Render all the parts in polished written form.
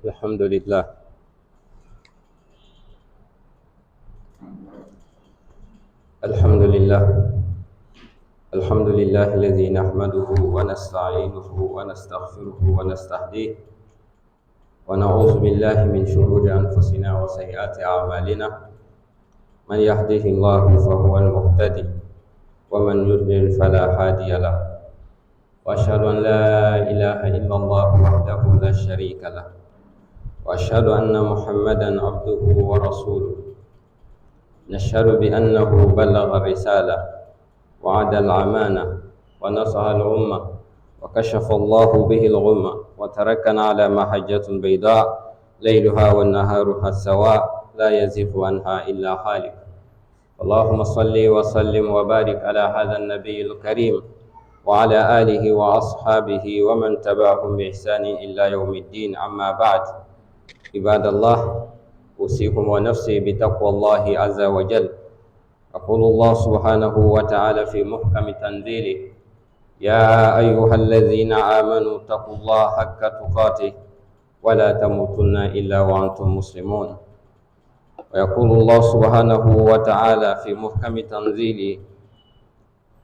الحمد لله الحمد لله الحمد لله الذي نحمده ونستعينه ونستغفره ونستهديه ونعوذ بالله من شرور أنفسنا وسيئات أعمالنا من يهده الله فهو المهتدي ومن يضلل فلا هادي له وأشهد أن لا إله إلا الله وحده لا شريك له وأشهد أن محمدا عبده ورسوله نشهد بأنه بلغ الرسالة وعد الأمانة ونصح الأمة وكشف الله به الغمة وتركنا على محجة بيضاء ليلها ونهارها سواء لا يزيغ عنها إلا هالك اللهم صل وسلم وبارك على هذا النبي الكريم وعلى آله وأصحابه ومن تبعهم بإحسان إلى يوم الدين أما بعد عباد الله أوصيكم ونفسي بتقوى الله عز وجل يقول الله سبحانه وتعالى في محكم تنزيله يا أيها الذين آمنوا اتقوا الله حق تقاته ولا تموتن إلا وأنتم مسلمون ويقول الله سبحانه وتعالى في محكم تنزيله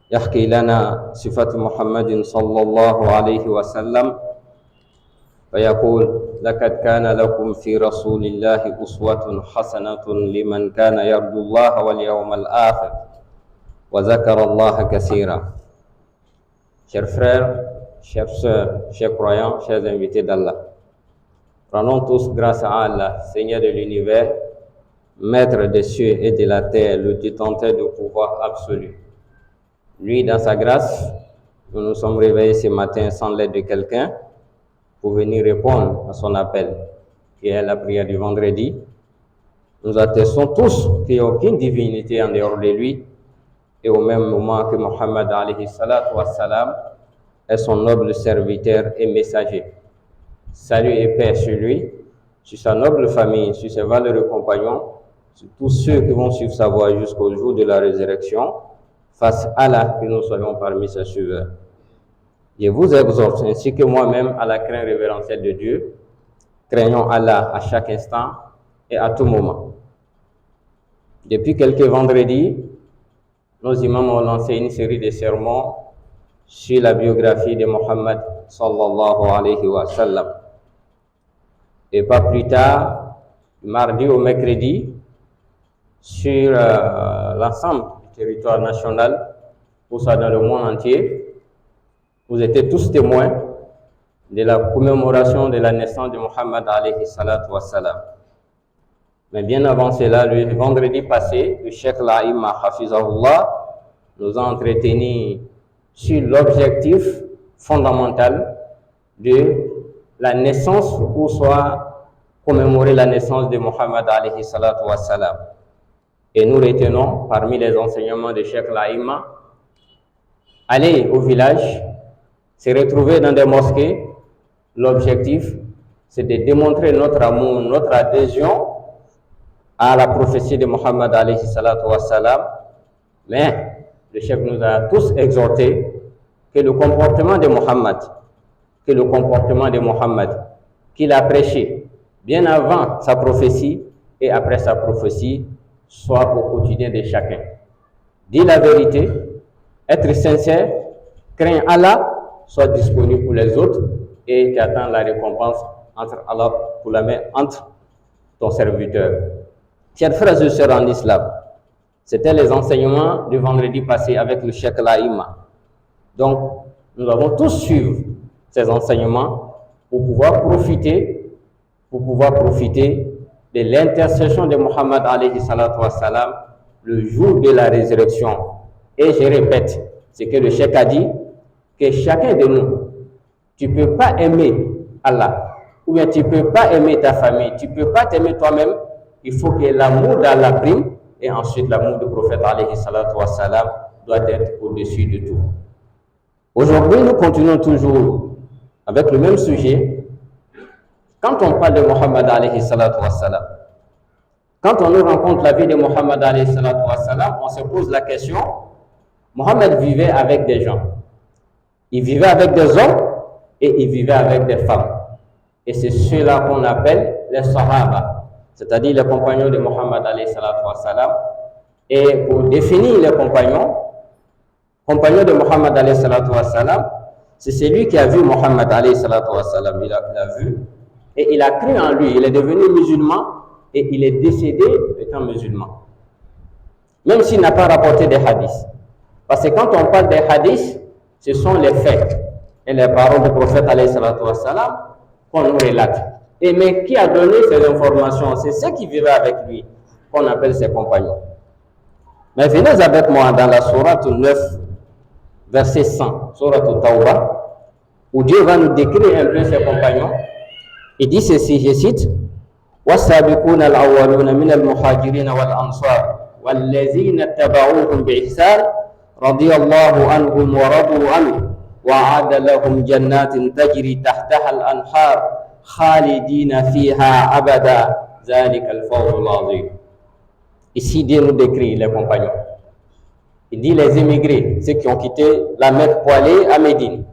يحكي لنا صفة محمد صلى الله عليه وسلم فيقول لقد كان لكم في رسول الله أسوة حسنة لمن كان يرجو الله واليوم الآخر وذكر الله كثيرا. Chers frères, chers sœurs, chers croyants, chers invités d'Allah, rendons tous grâce à Allah, Seigneur de l'univers, Maître des cieux et de la terre, le détenteur du pouvoir absolu. Lui, dans sa grâce, nous nous sommes réveillés ce matin sans l'aide de quelqu'un pour venir répondre à son appel, qui est la prière du vendredi. Nous attestons tous qu'il n'y a aucune divinité en dehors de lui, et au même moment que Mohammed alayhi salatu wassalam est son noble serviteur et messager. Salut et paix sur lui, sur sa noble famille, sur ses valeureux compagnons, sur tous ceux qui vont suivre sa voie jusqu'au jour de la résurrection. Face à Allah, que nous soyons parmi ses suiveurs. Je vous exhorte, ainsi que moi-même, à la crainte révérentielle de Dieu. Craignons Allah à chaque instant et à tout moment. Depuis quelques vendredis, nos imams ont lancé une série de sermons sur la biographie de Mohammed sallallahu alayhi wa sallam. Et pas plus tard, mardi au mercredi, sur l'ensemble du territoire national, ou ça dans le monde entier, vous étiez tous témoins de la commémoration de la naissance de Mohammed alayhi salatu wassalam. Mais bien avant cela, le vendredi passé, le Cheikh Laïma Hafizahullah nous a entretenu sur l'objectif fondamental de la naissance, ou soit commémorer la naissance de Mohammed alayhi salatu wassalam. Et nous retenons parmi les enseignements de Cheikh Laïma, aller au village, se retrouver dans des mosquées. L'objectif, c'est de démontrer notre amour, notre adhésion à la prophétie de Mohammed alayhi salatu wassalam. Mais le chef nous a tous exhortés que le comportement de Mohammed, qu'il a prêché bien avant sa prophétie et après sa prophétie, soit au quotidien de chacun. Dis la vérité, être sincère, crains Allah, soit disponible pour les autres et tu attends la récompense entre Allah pour la main entre ton serviteur. Chers frères et sœurs en islam, c'était les enseignements du vendredi passé avec le Cheikh Laïma. Donc, nous avons tous suivre ces enseignements pour pouvoir profiter de l'intercession de Mohammed alayhi salatu wassalam le jour de la résurrection. Et je répète ce que le Cheikh a dit, que chacun de nous, tu ne peux pas aimer Allah, ou bien tu ne peux pas aimer ta famille, tu ne peux pas t'aimer toi-même. Il faut que l'amour d'Allah prime, et ensuite l'amour du prophète alayhi salatu wassalam doit être au-dessus de tout. Aujourd'hui, nous continuons toujours avec le même sujet. Quand on parle de Mohammed alayhi salatu wassalam, quand on nous rencontre la vie de Mohammed alayhi salatu wassalam, on se pose la question, Mohammed vivait avec des gens. Il vivait avec des hommes et il vivait avec des femmes. Et c'est ceux-là qu'on appelle les Sahaba, c'est-à-dire les compagnons de Muhammad alayhi salatu wa salam. Et pour définir les compagnons de Muhammad alayhi salatu wa salam, c'est celui qui a vu Muhammad alayhi salatu wa salam, il a vu et il a cru en lui, il est devenu musulman et il est décédé étant musulman. Même s'il n'a pas rapporté des hadiths. Parce que quand on parle des hadiths, ce sont les faits et les paroles du prophète alayhi salatu wa salam qu'on nous relate. Et mais qui a donné ces informations? C'est ceux qui vivaient avec lui, qu'on appelle ses compagnons. Mais venez avec moi dans la sourate 9, verset 100, sourate Tawbah, où Dieu va nous décrire un peu ses compagnons. Il dit ceci, je cite: وَالسَّابِقُونَ الْأَوَّلُونَ مِنَ الْمُهَاجِرِينَ وَالْأَنصَارِ وَالَّذِينَ اتَّبَعُوهُم بِإِحْسَانٍ رَضِيَ اللَّهُ عَنْهُمْ وَرَضُوا عَنْهُ وَأَعَدَّ لَهُمْ جَنَّاتٍ تَجْرِي تَحْتَهَا الْأَنْهَارُ خَالِدِينَ فِيهَا أَبَدًا ذَلِكَ الْفَوْزُ الْعَظِيمُ. Ici, Dieu nous décrit les compagnons. Il dit les émigrés, ceux qui ont quitté la Mecque pour aller à Médine.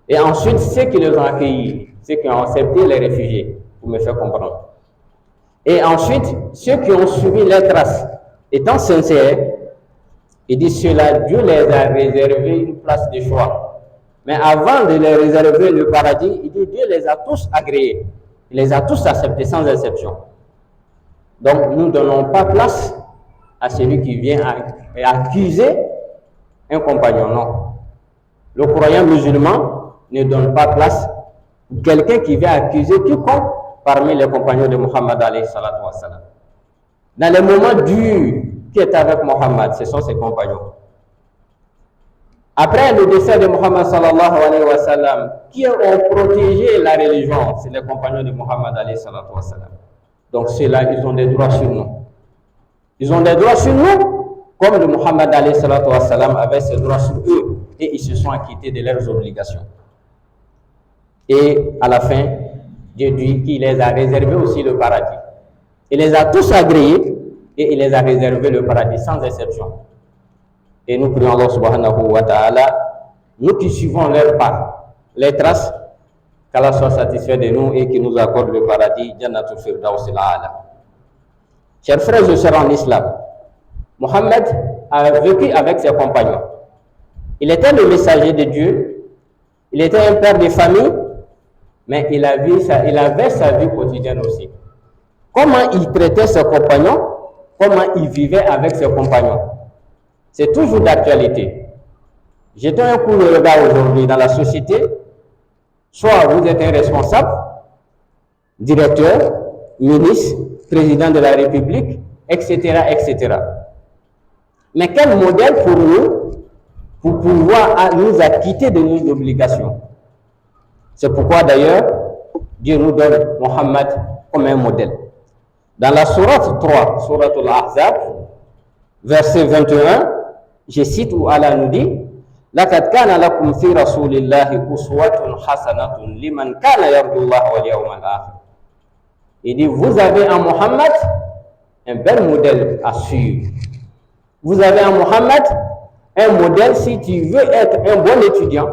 Et ensuite, ceux qui les ont accueillis, ceux qui ont accepté les réfugiés, pour me faire comprendre. Et ensuite, ceux qui ont suivi les traces, étant sincères, il dit ceux-là, Dieu les a réservé une place de choix. Mais avant de les réserver le paradis, il dit Dieu les a tous agréés. Il les a tous acceptés sans exception. Donc, nous ne donnons pas place à celui qui vient accuser un compagnon, non. Le croyant musulman ne donne pas place à quelqu'un qui vient accuser quiconque parmi les compagnons de Muhammad alayhi salatu wa salam. Dans les moments durs qui est avec Muhammad, ce sont ses compagnons. Après le décès de Muhammad sallallahu alayhi wa sallam, qui ont protégé la religion, c'est les compagnons de Muhammad alayhi salatu wa salam. Donc ceux-là, ils ont des droits sur nous. Ils ont des droits sur nous, comme le Muhammad alayhi salatu wa salam avait ses droits sur eux, et ils se sont acquittés de leurs obligations. Et à la fin, Dieu dit qu'il les a réservés aussi le paradis. Il les a tous agréés et il les a réservés le paradis sans exception. Et nous prions Allah subhanahu wa ta'ala, nous qui suivons leurs pas, les traces, qu'Allah soit satisfait de nous et qu'il nous accorde le paradis, Jannatul Firdaus al-A'la. Chers frères et sœurs en islam, Mohammed a vécu avec ses compagnons. Il était le messager de Dieu, il était un père de famille, mais il avait sa vie quotidienne aussi. Comment il traitait ses compagnons, comment il vivait avec ses compagnons. C'est toujours d'actualité. Jetons un coup de regard aujourd'hui dans la société. Soit vous êtes un responsable, directeur, ministre, président de la République, etc., etc. Mais quel modèle pour nous, pour pouvoir nous acquitter de nos obligations? C'est pourquoi d'ailleurs, Dieu nous donne Mohammed comme un modèle. Dans la sourate 3, sourate al-Ahzab, verset 21, je cite où Allah nous dit: لَقَدْ كَانَ لَكُمْ فِي رَسُولِ اللَّهِ أُسْوَةٌ حَسَنَةٌ لِمَنْ كَانَ يَرْجُو اللَّهَ وَالْيَوْمَ الْآخِرَ. Il dit, vous avez en Mohammed un bel modèle à suivre. Vous avez en Mohammed un modèle si tu veux être un bon étudiant,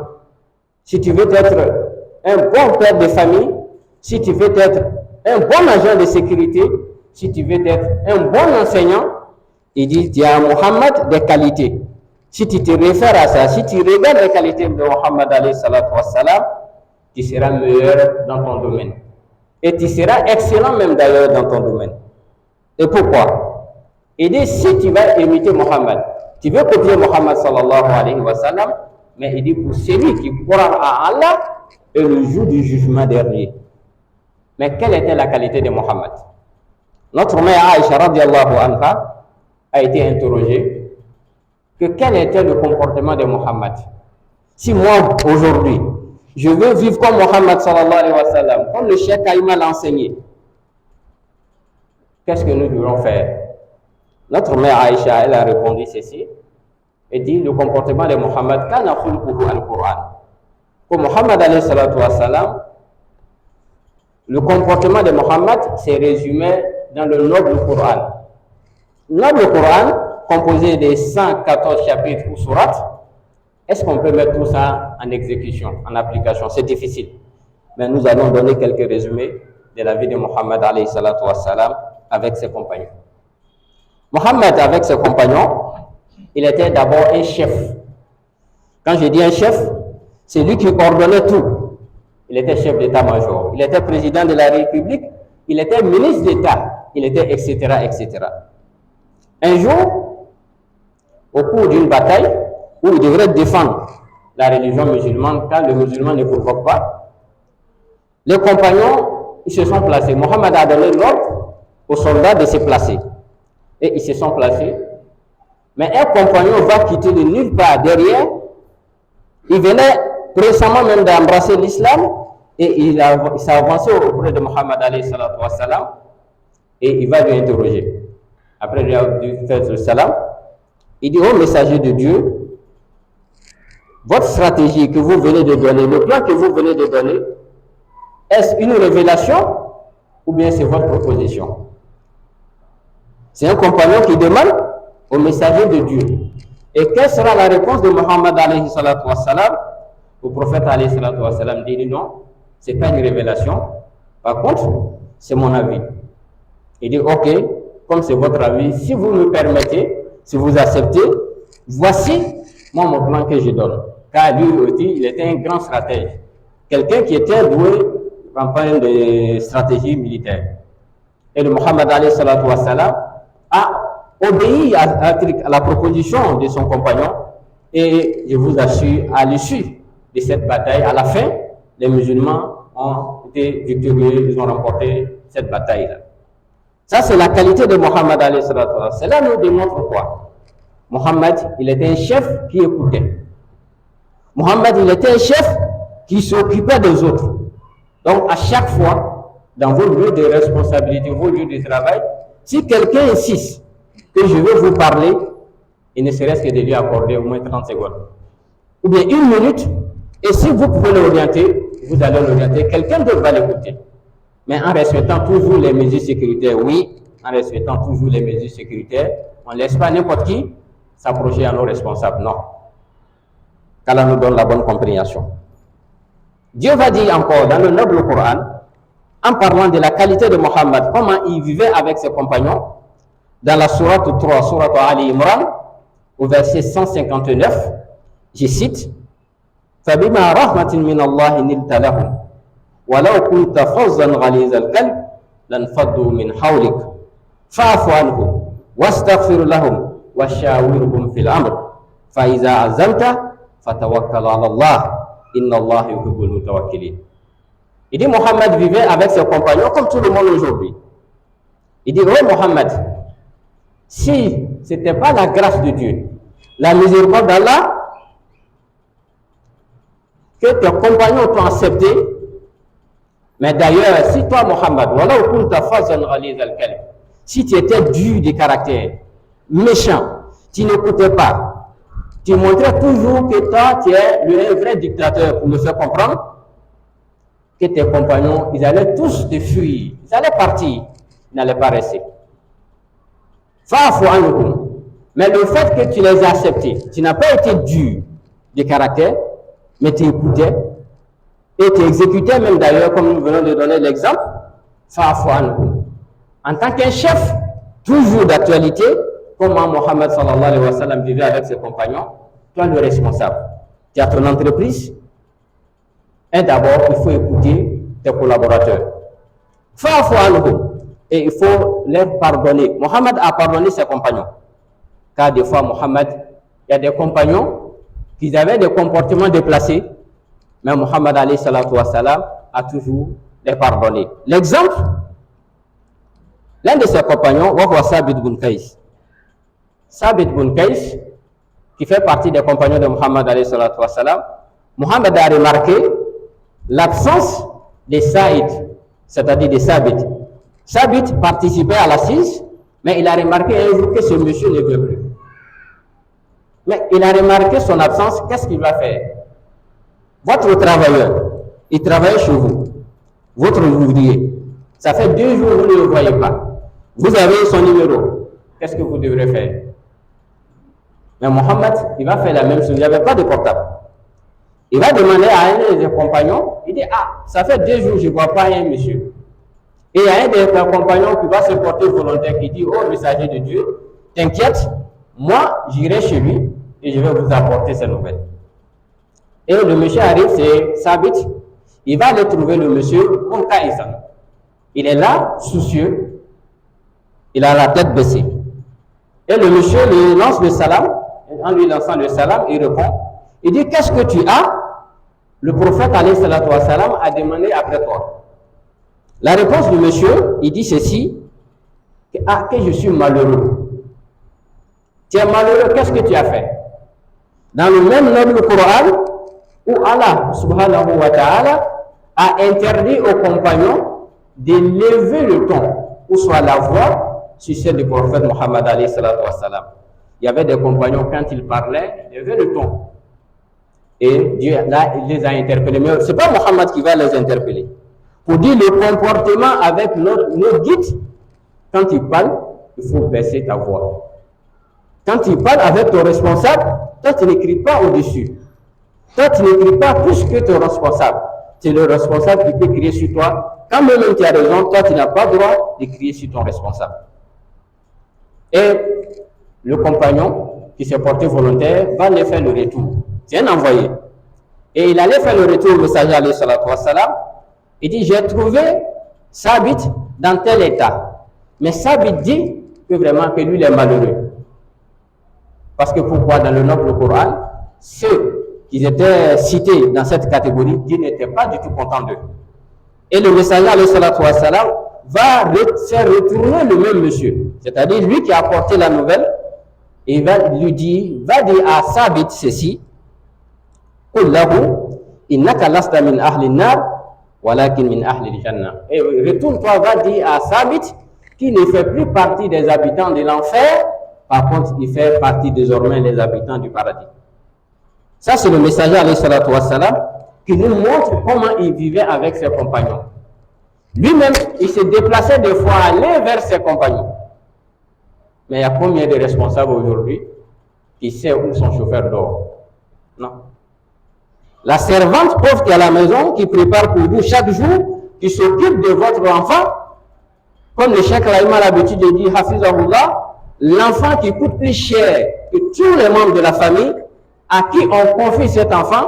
si tu veux être un bon père de famille, si tu veux être un bon agent de sécurité, si tu veux être un bon enseignant. Il dit, tu as en Mohammed des qualités. Si tu te réfères à ça, si tu regardes les qualités de Muhammad alayhi salatu wa salam, tu seras meilleur dans ton domaine. Et tu seras excellent même d'ailleurs dans ton domaine. Et pourquoi? Il dit, si tu vas imiter Muhammad, tu veux copier Muhammad sallallahu alayhi wa sallam, mais il dit pour celui qui croira à Allah et le jour du jugement dernier. Mais quelle était la qualité de Muhammad? Notre mère Aïcha radiallahu anha a été interrogée que quel était le comportement de Muhammad. Si moi, aujourd'hui, je veux vivre comme Muhammad sallallahu alayhi wa sallam, comme le Cheikh Aïma l'a enseigné, qu'est-ce que nous devons faire? Notre mère Aïcha, elle a répondu ceci, et dit le comportement de Muhammad, kana khulquhu al-Qur'an. Pour Muhammad alayhi salatu wa sallam, le comportement de Muhammad s'est résumé dans le noble Coran. Le noble Coran, composé de 114 chapitres ou sourates, est-ce qu'on peut mettre tout ça en exécution, en application? C'est difficile. mais nous allons donner quelques résumés de la vie de Mohammed alayhi salatu wassalam avec ses compagnons. Mohammed avec ses compagnons, il était d'abord un chef. Quand je dis un chef, c'est lui qui ordonnait tout. Il était chef d'état-major, il était président de la République, il était ministre d'État, il était etc., etc. Un jour, au cours d'une bataille où il devrait défendre la religion musulmane, quand le musulman ne provoque pas, les compagnons, ils se sont placés. Mohammed a donné l'ordre aux soldats de se placer. Et ils se sont placés. Mais un compagnon va quitter de nulle part derrière. Il venait récemment même d'embrasser l'islam et il s'est avancé auprès de Mohammed alayhi salatu wassalam et il va lui interroger. Après lui avoir fait le salam, il dit: ô messager de Dieu, votre stratégie que vous venez de donner, le plan que vous venez de donner, est-ce une révélation ou bien c'est votre proposition? C'est un compagnon qui demande au messager de Dieu. Et quelle sera la réponse de Mohammed alayhi salatu wassalam? Le prophète alayhi salatu wassalam dit: non, ce n'est pas une révélation. Par contre, c'est mon avis. Il dit: ok, comme c'est votre avis, si vous me permettez, si vous acceptez, voici moi mon plan que je donne. Car lui aussi, il était un grand stratège. Quelqu'un qui était doué en point de stratégie militaire. Et le Mohammed alayhi salatu wassalam a obéi à la proposition de son compagnon et je vous assure, à l'issue de cette bataille, à la fin, les musulmans ont été victorieux, ils ont remporté cette bataille-là. Ça, c'est la qualité de Mohammed alayhi salatu wassalam. Cela nous démontre quoi? Mohammed, il était un chef qui écoutait. Mohammed, il était un chef qui s'occupait des autres. Donc, à chaque fois, dans vos lieux de responsabilité, vos lieux de travail, si quelqu'un insiste que je veux vous parler, il ne serait-ce que de lui accorder au moins 30 secondes. Ou bien 1 minute, et si vous pouvez l'orienter, vous allez l'orienter, quelqu'un d'autre va l'écouter. Mais en respectant toujours les mesures sécuritaires, oui, en respectant toujours les mesures sécuritaires, on ne laisse pas n'importe qui s'approcher à nos responsables, non. Qu'Allah nous donne la bonne compréhension. Dieu va dire encore dans le noble Coran, en parlant de la qualité de Mohammed, comment il vivait avec ses compagnons, dans la sourate 3, sourate Ali Imran, au verset 159, je cite: فَبِمَا رَحْمَةٍ مِّنَ اللَّهِ نِلْتَ لَهُمْ وَلَوْ كُنْتَ فَظًّا غَلِيظَ الْقَلْبِ لَانفَضُّوا مِنْ حَوْلِكَ فَاعْفُ عَنْهُمْ وَاسْتَغْفِرْ لَهُمْ وَشَاوِرْهُمْ فِي الْأَمْرِ فَإِذَا عَزَمْتَ فَتَوَكَّلْ عَلَى اللَّهِ إِنَّ اللَّهَ يُحِبُّ الْمُتَوَكِّلِينَ. Il dit: Mohammed vivait avec ses compagnons comme tout le monde aujourd'hui. Il dit: oh Mohammed, si ce n'était pas la grâce de Dieu, la miséricorde d'Allah, que tes compagnons t'ont accepté, mais d'ailleurs, si toi Mohammed, si tu étais dur de caractère, méchant, tu n'écoutais pas, tu montrais toujours que toi tu es le vrai dictateur pour me faire comprendre, que tes compagnons, ils allaient tous te fuir, ils allaient partir, ils n'allaient pas rester. Mais le fait que tu les as acceptés, tu n'as pas été dur de caractère, mais tu écoutais et tu exécutais même d'ailleurs, comme nous venons de donner l'exemple, en tant qu'un chef, toujours d'actualité, comment Mohammed sallallahu alayhi wa sallam vivait avec ses compagnons, toi le responsable. Tu as ton entreprise, et d'abord, il faut écouter tes collaborateurs. Et il faut leur pardonner. Mohammed a pardonné ses compagnons. Car des fois, Mohammed, il y a des compagnons qui avaient des comportements déplacés, mais Mohammed alayhi salatu wassalam a toujours les pardonné. L'exemple, l'un de ses compagnons, Sabit bin Qais. Sabit bin Qais, qui fait partie des compagnons de Mohammed alayhi salatu wassalam, Mohammed a remarqué l'absence de Saïd, c'est-à-dire de Sabit. Sabit participait à l'assise, mais il a remarqué un jour que ce monsieur ne veut plus. Mais il a remarqué son absence, qu'est-ce qu'il va faire? Votre travailleur, il travaille chez vous. Votre ouvrier, ça fait 2 jours que vous ne le voyez pas. Vous avez son numéro. Qu'est-ce que vous devrez faire? Mais Mohammed, il va faire la même chose. Il n'y avait pas de portable. Il va demander à un de ses compagnons, il dit, ah, ça fait 2 jours que je ne vois pas un monsieur. Et il y a un de ses compagnons qui va se porter volontaire, qui dit, oh messager de Dieu, t'inquiète, moi j'irai chez lui et je vais vous apporter ces nouvelles. Et le monsieur arrive, c'est Sabit, il va aller trouver le monsieur, il est là, soucieux, il a la tête baissée. Et le monsieur lui lance le salam, en lui lançant le salam, il répond, il dit, qu'est-ce que tu as? Le prophète alayhi salatu wa salam a demandé après toi. La réponse du monsieur, il dit ceci, que je suis malheureux. Tu es malheureux, qu'est-ce que tu as fait? Dans le même noble Coran, où Allah subhanahu wa ta'ala a interdit aux compagnons d'élever le ton, ou soit la voix, sur celle du prophète Muhammad alayhi salatu wa salam. Il y avait des compagnons, quand ils parlaient, ils élevaient le ton. Et Dieu, là, il les a interpellés. Mais ce n'est pas Muhammad qui va les interpeller. Pour dire le comportement avec nos guides, quand il parle, il faut baisser ta voix. Quand il parle avec ton responsable, toi, tu n'écris pas au-dessus. Toi, tu n'écris pas plus que ton responsable. C'est le responsable qui peut crier sur toi. Quand même tu as raison, toi, tu n'as pas le droit de crier sur ton responsable. Et le compagnon qui s'est porté volontaire va aller faire le retour. C'est un envoyé. Et il allait faire le retour au messager alayhi salatu wa salam. Il dit, j'ai trouvé Sabit dans tel état. Mais Sabit dit que vraiment que lui, il est malheureux. Parce que pourquoi? Dans le noble Coran, ceux qui étaient cités dans cette catégorie, Dieu n'était pas du tout content d'eux. Et le messager alayhi salatu wa salam va faire retourner le même monsieur. C'est-à-dire lui qui a apporté la nouvelle, et il va lui dire, va dire à Sabit ceci, قل له إنك لست من أهل النار ولكن من أهل الجنة. Et retourne-toi, va dire à Sabit qui ne fait plus partie des habitants de l'enfer, par contre il fait partie désormais des habitants du paradis. Ça c'est le messager alayhi salatu wa salam qui nous montre comment il vivait avec ses compagnons. Lui-même, il se déplaçait des fois aller vers ses compagnons. Mais il y a combien de responsables aujourd'hui qui sait où son chauffeur dort? Non. La servante pauvre qui est à la maison, qui prépare pour vous chaque jour, qui s'occupe de votre enfant, comme le Cheikh Laïma a l'habitude de dire, Hafizahullah, l'enfant qui coûte plus cher que tous les membres de la famille, à qui on confie cet enfant,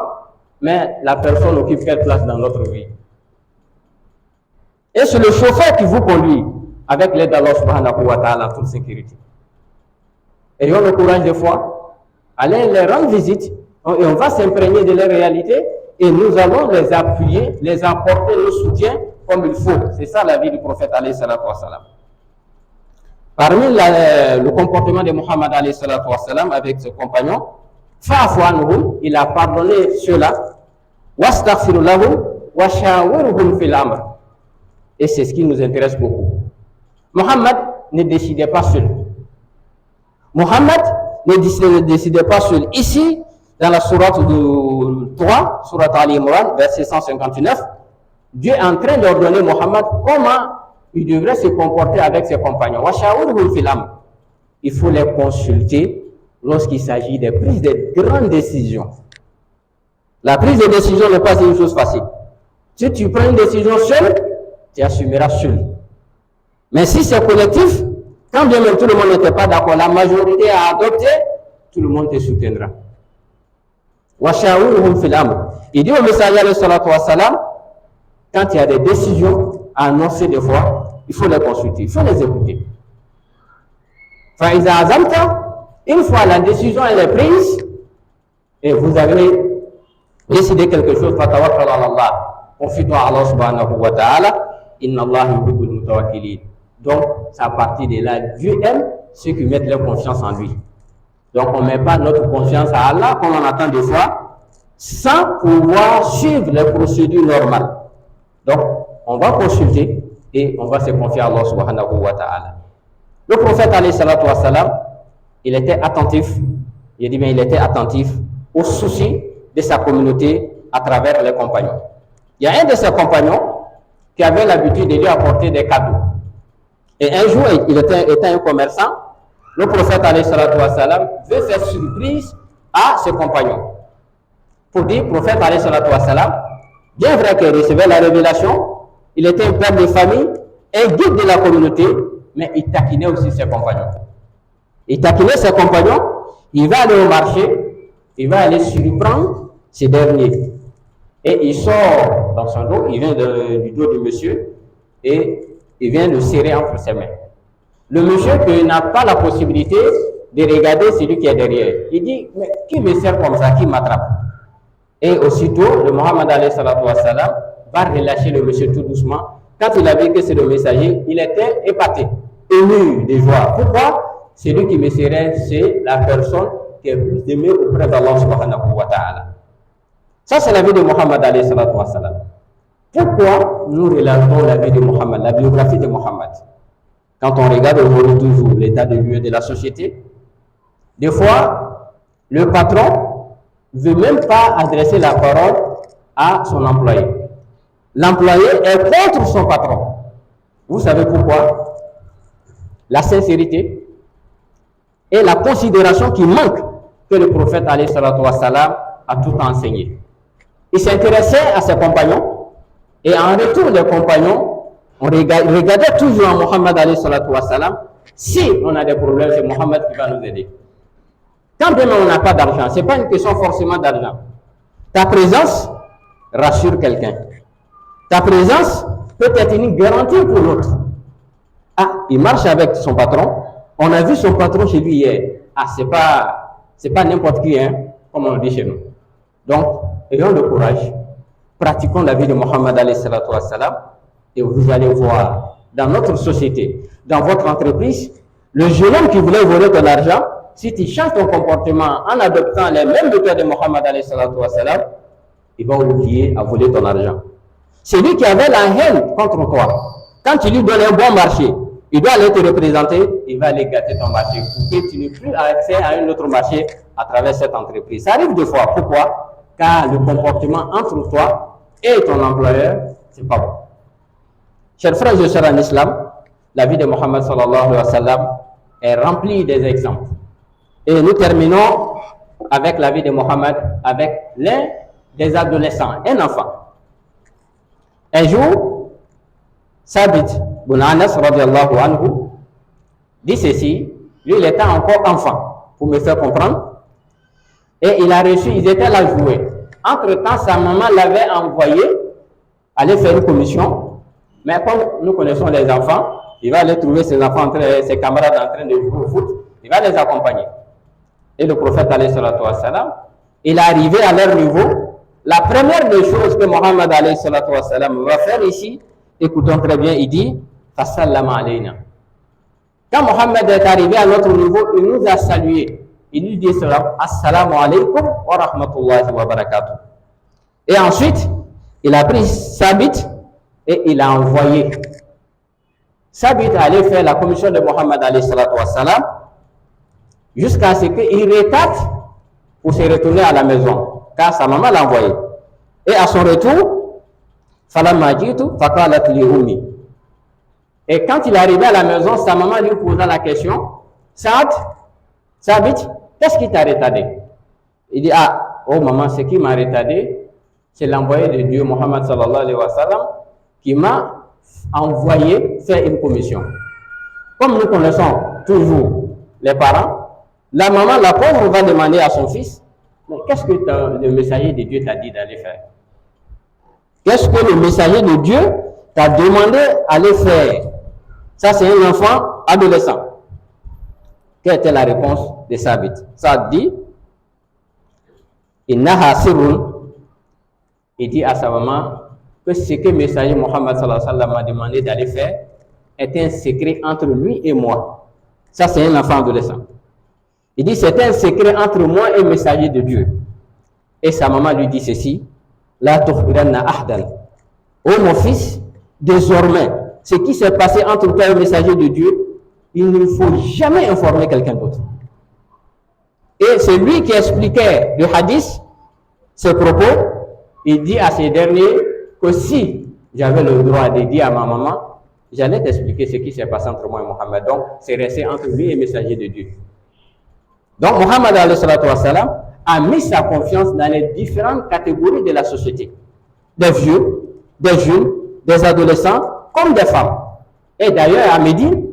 mais la personne occupe quelle place dans notre vie? Et c'est le chauffeur qui vous conduit, avec l'aide d'Allah subhanahu wa ta'ala, en toute sécurité. Ayons le courage des fois, allez les rendre visite, et on va s'imprégner de leur réalité et nous allons les appuyer, les apporter le soutien comme il faut. C'est ça la vie du prophète alayhi salatu wa salam. Parmi le comportement de Muhammad alayhi salatu wa salam avec ses compagnons, fa'fu anhum, il a pardonné ceux-là, wastaghfir lahum wa shawirhum fil amr. Et c'est ce qui nous intéresse beaucoup. Muhammad ne décidait pas seul. Muhammad ne décidait pas seul. Ici, dans la sourate 3, sourate Ali Imran, verset 159, Dieu est en train d'ordonner Muhammad comment il devrait se comporter avec ses compagnons. Il faut les consulter lorsqu'il s'agit des prises de grandes décisions. La prise de décision n'est pas une chose facile. Si tu prends une décision seule, tu assumeras seul. Mais si c'est collectif, quand bien même tout le monde n'était pas d'accord, la majorité a adopté, tout le monde te soutiendra. Il dit au messager alayhi salatu wa salam, quand il y a des décisions à annoncer des fois, il faut les consulter, il faut les écouter. Une fois la décision elle est prise et vous avez décidé quelque chose, confie-toi à Allah subhanahu wa ta'ala, inna Allah yuhibbul mutawakkilin. Donc, c'est à partir de là, Dieu aime ceux qui mettent leur confiance en lui. Donc, on ne met pas notre confiance à Allah, comme on attend des fois, sans pouvoir suivre les procédures normales. Donc, on va consulter et on va se confier à Allah subhanahu wa ta'ala. Le prophète alayhi salatu wa salam, il était attentif, il était attentif aux soucis de sa communauté à travers les compagnons. Il y a un de ses compagnons qui avait l'habitude de lui apporter des cadeaux. Et un jour, il était un commerçant. Le prophète alayhi salatu wa salam veut faire surprise à ses compagnons. pour dire prophète alayhi salatu wassalam, bien vrai qu'il recevait la révélation, il était un père de famille, un guide de la communauté, mais il taquinait aussi ses compagnons. Il taquinait ses compagnons, il va aller au marché, il va aller surprendre ces derniers. Et il sort dans son dos, il vient du dos du monsieur et il vient le serrer entre ses mains. Le monsieur qui n'a pas la possibilité de regarder celui qui est derrière. Il dit, mais qui me sert comme ça, qui m'attrape? Et aussitôt, le Mohammed alayhi salatu wassalam va relâcher le monsieur tout doucement. Quand il a vu que c'est le messager, il était épaté, ému de joie. Pourquoi? Celui qui me serait, c'est la personne qui est plus aimée auprès d'Allah subhanahu wa ta'ala. Ça, c'est la vie de Mohammed alayhi salatu wassalam. Pourquoi nous relatons la vie de Mohammed, la biographie de Mohammed? Quand on regarde aujourd'hui toujours l'état de lieu de la société, des fois, le patron ne veut même pas adresser la parole à son employé. L'employé est contre son patron. Vous savez pourquoi? La sincérité et la considération qui manque que le prophète alayhi salatu wassalam a tout enseigné. Il s'intéressait à ses compagnons et en retour des compagnons, on regardait toujours à Mohammed alayhi salatu wassalam. Si on a des problèmes, c'est Mohammed qui va nous aider. Quand même on n'a pas d'argent, ce n'est pas une question forcément d'argent. Ta présence rassure quelqu'un. Ta présence peut être une garantie pour l'autre. Ah, il marche avec son patron. On a vu son patron chez lui hier. Ah, c'est pas n'importe qui, hein, comme on dit chez nous. Donc, ayons le courage. Pratiquons la vie de Mohammed alayhi salatu wassalam. Et vous allez voir, dans notre société, dans votre entreprise, le jeune homme qui voulait voler ton argent, si tu changes ton comportement en adoptant les mêmes méthodes de Mohammed alayhi salatu wassalam, il va oublier à voler ton argent. Celui qui avait la haine contre toi, quand tu lui donnes un bon marché, il doit aller te représenter, il va aller gâter ton marché pour que tu n'aies plus accès à un autre marché à travers cette entreprise. Ça arrive deux fois. Pourquoi? Car le comportement entre toi et ton employeur, c'est pas bon. Chers frères et sœurs en islam, la vie de Mohammed sallallahu alayhi wa sallam est remplie des exemples. Et nous terminons avec la vie de Mohammed, avec l'un des adolescents, un enfant. Un jour, Sabit bin Anas radiallahu anhu dit ceci, lui il était encore enfant, pour me faire comprendre, et il a reçu, ils étaient là jouer. Entre-temps, sa maman l'avait envoyé aller faire une commission. Mais comme nous connaissons les enfants, il va aller trouver ses enfants, ses camarades en train de jouer au foot, il va les accompagner. Et le prophète alayhi salatu wassalam, il est arrivé à leur niveau. La première des choses que Mohammed alayhi salatu wassalam va faire ici, écoutons très bien, il dit Fassallama alayna. Quand Mohammed est arrivé à notre niveau, il nous a salués. Il nous dit Assalamu alaykum wa rahmatullahi wa barakatuh. Et ensuite, il a pris Sabit et il a envoyé. Sabit allait faire la commission de Mohammed alayhi salatu wassalam jusqu'à ce qu'il retarde pour se retourner à la maison, car sa maman l'a envoyé. Et à son retour, falamma jitu faqalat li ummi. Et quand il est arrivé à la maison, sa maman lui posa la question, Sabit, qu'est-ce qui t'a retardé? Il dit, ah, oh maman, ce qui m'a retardé, c'est l'envoyé de Dieu, Mohammed sallallahu alayhi wa sallam, qui m'a envoyé faire une commission. Comme nous connaissons toujours les parents, la maman, la pauvre, va demander à son fils, mais qu'est-ce que le messager de Dieu t'a dit d'aller faire? Qu'est-ce que le messager de Dieu t'a demandé d'aller faire? Ça, c'est un enfant adolescent. Quelle était la réponse de Sabit? Ça dit, Innaha sirrun. Il dit à sa maman que ce que le messager Mohammed sallallahu alayhi wa sallam m'a demandé d'aller faire est un secret entre lui et moi. Ça, c'est un enfant adolescent. Il dit, c'est un secret entre moi et le messager de Dieu. Et sa maman lui dit ceci, La tukhbiranna ahdan. Oh mon fils, désormais, ce qui s'est passé entre toi et le messager de Dieu, il ne faut jamais informer quelqu'un d'autre. Et c'est lui qui expliquait le hadith, ses propos. Il dit à ces derniers que si j'avais le droit de dire à ma maman, j'allais t'expliquer ce qui s'est passé entre moi et Mohammed. Donc, c'est resté entre lui et le messager de Dieu. Donc, Mohammed alayhi salatu wassalam a mis sa confiance dans les différentes catégories de la société. Des vieux, des jeunes, des adolescents, comme des femmes. Et d'ailleurs, à Médine,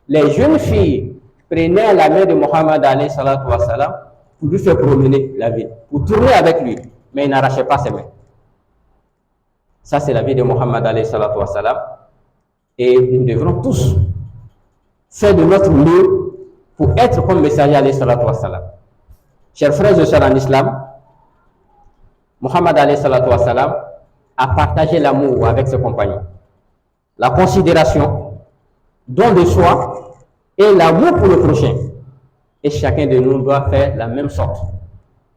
les jeunes filles prenaient la main de Mohammed alayhi salatu wa salam pour lui faire promener la ville, pour tourner avec lui, mais il n'arrachait pas ses mains. Ça, c'est la vie de Mohammed alayhi salatu wa salam. Et nous devrons tous faire de notre mieux pour être comme messager alayhi salatu wa salam. Chers frères et sœurs en islam, Mohammed alayhi salatu wa salam a partagé l'amour avec ses compagnons, la considération, don de soi et l'amour pour le prochain. Et chacun de nous doit faire la même sorte.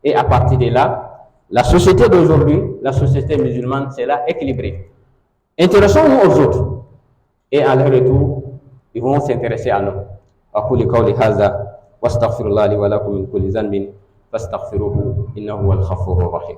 Et à partir de là, la société d'aujourd'hui, la société musulmane, sera équilibrée. Intéressons-nous aux autres. Et à leur retour, ils vont s'intéresser à nous. أقول قولي هذا واستغفر الله لي ولكم من كل ذنب فاستغفروه إنه هو الغفور الرحيم.